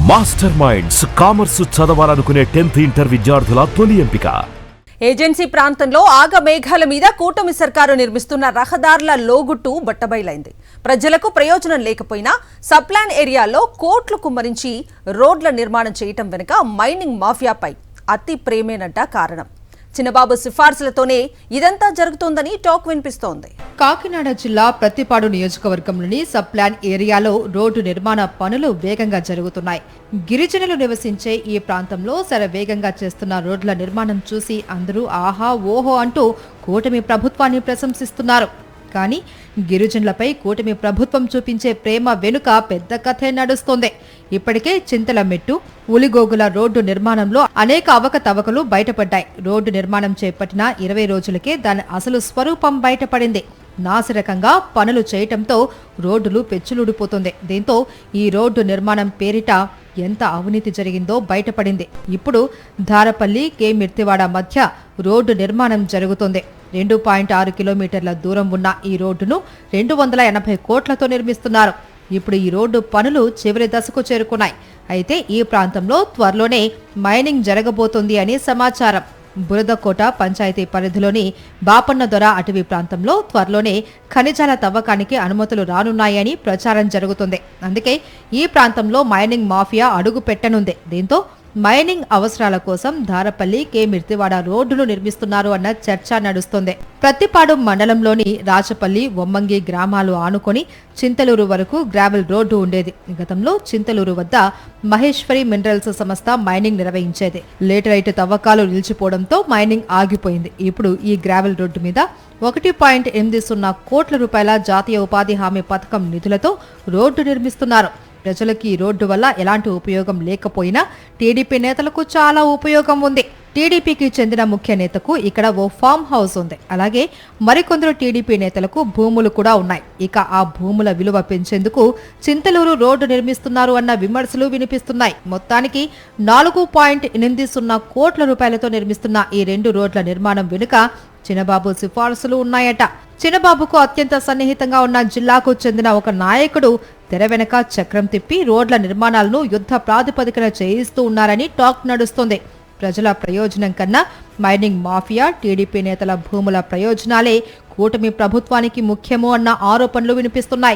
Master minds commerce చదవాలనుకునే 10th inter విద్యార్థుల తొలి ఎంపిక. ఏజెన్సీ ప్రాంతంలో ఆగమేఘాల మీద కూటమి సర్కారు నిర్మిస్తున్న రహదారుల లోగుట్టు బట్టబయలైంది. ప్రజలకు ప్రయోజనం లేకపోయినా సబ్ప్లాన్ ఏరియాలో కోట్లు కుమ్మరించి రోడ్ల నిర్మాణం చేయటం వెనుక మైనింగ్ మాఫియాపై అతి ప్రేమేనంట కారణం. చిన్నబాబు సిఫార్సులతోనే ఇదంతా జరుగుతోందని టాక్ వినిపిస్తోంది. కాకినాడ జిల్లా ప్రతిపాడు నియోజకవర్గంలోని సబ్ప్లాన్ ఏరియాలో రోడ్డు నిర్మాణ పనులు వేగంగా జరుగుతున్నాయి. గిరిజనులు నివసించే ఈ ప్రాంతంలో శరవేగంగా చేస్తున్న రోడ్ల నిర్మాణం చూసి అందరూ ఆహా ఓహో అంటూ కూటమి ప్రభుత్వాన్ని ప్రశంసిస్తున్నారు. కానీ గిరిజనులపై కూటమి ప్రభుత్వం చూపించే ప్రేమ వెనుక పెద్ద కథే నడుస్తోంది. ఇప్పటికే చింతలమెట్టు, ఉలిగోగుల రోడ్డు నిర్మాణంలో అనేక అవకతవకలు బయటపడ్డాయి. రోడ్డు నిర్మాణం చేపట్టిన 20 రోజులకే దాని అసలు స్వరూపం బయటపడింది. నాసిరకంగా పనులు చేయటంతో రోడ్డులు పెచ్చులుడిపోతుంది. దీంతో ఈ రోడ్డు నిర్మాణం పేరిట ఎంత అవినీతి జరిగిందో బయటపడింది. ఇప్పుడు ధారపల్లి కే మిర్తివాడ మధ్య రోడ్డు నిర్మాణం జరుగుతోంది. 2.6 కిలోమీటర్ల దూరం ఉన్న ఈ రోడ్డును 280 కోట్లతో నిర్మిస్తున్నారు. ఇప్పుడు ఈ రోడ్డు పనులు చివరి దశకు చేరుకున్నాయి. అయితే ఈ ప్రాంతంలో త్వరలోనే మైనింగ్ జరగబోతోంది అని సమాచారం. బురదకోట పంచాయతీ పరిధిలోని బాపన్నదొర అటవీ ప్రాంతంలో త్వరలోనే ఖనిజాల తవ్వకానికి అనుమతులు రానున్నాయని ప్రచారం జరుగుతుంది. అందుకే ఈ ప్రాంతంలో మైనింగ్ మాఫియా అడుగు పెట్టనుంది. దీంతో మైనింగ్ అవసరాల కోసం ధారపల్లి కే మిర్తివాడ రోడ్డును నిర్మిస్తున్నారు అన్న చర్చ నడుస్తోంది. ప్రతిపాడు మండలంలోని రాచపల్లి, వమ్మంగి గ్రామాలు ఆనుకొని చింతలూరు వరకు గ్రావెల్ రోడ్డు ఉండేది. గతంలో చింతలూరు వద్ద మహేశ్వరి మినరల్స్ సంస్థ మైనింగ్ నిర్వహించేది. లేటరైట్ తవ్వకాలు నిలిచిపోవడంతో మైనింగ్ ఆగిపోయింది. ఇప్పుడు ఈ గ్రావెల్ రోడ్డు మీద 1.80 కోట్ల రూపాయల జాతీయ ఉపాధి హామీ పథకం నిధులతో రోడ్డు నిర్మిస్తున్నారు. ప్రజలకు ఈ రోడ్డు వల్ల ఎలాంటి ఉపయోగం లేకపోయినా టీడీపీ నేతలకు చాలా ఉపయోగం ఉంది. టీడీపీకి చెందిన ముఖ్య నేతకు ఇక్కడ ఓ ఫామ్ హౌస్ ఉంది. అలాగే మరికొందరు టీడీపీ నేతలకు భూములు కూడా ఉన్నాయి. ఇక ఆ భూముల విలువ పెంచేందుకు చింతలూరు రోడ్డు నిర్మిస్తున్నారు అన్న విమర్శలు వినిపిస్తున్నాయి. మొత్తానికి 4.80 కోట్ల రూపాయలతో నిర్మిస్తున్న ఈ 2 రోడ్ల నిర్మాణం వెనుక చిన్నబాబు సిఫార్సులు ఉన్నాయట. చిన్నబాబుకు అత్యంత సన్నిహితంగా ఉన్న జిల్లాకు చెందిన ఒక నాయకుడు తెర వెనక చక్రం తిప్పి రోడ్ల నిర్మాణాలను యుద్ధ ప్రాతిపదికన చేయిస్తూ ఉన్నారని టాక్ నడుస్తోంది. ప్రజల ప్రయోజనం కన్నా మైనింగ్ మాఫియా, టీడీపీ నేతల భూముల ప్రయోజనాలే కూటమి ప్రభుత్వానికి ముఖ్యము అన్న ఆరోపణలు వినిపిస్తున్నాయి.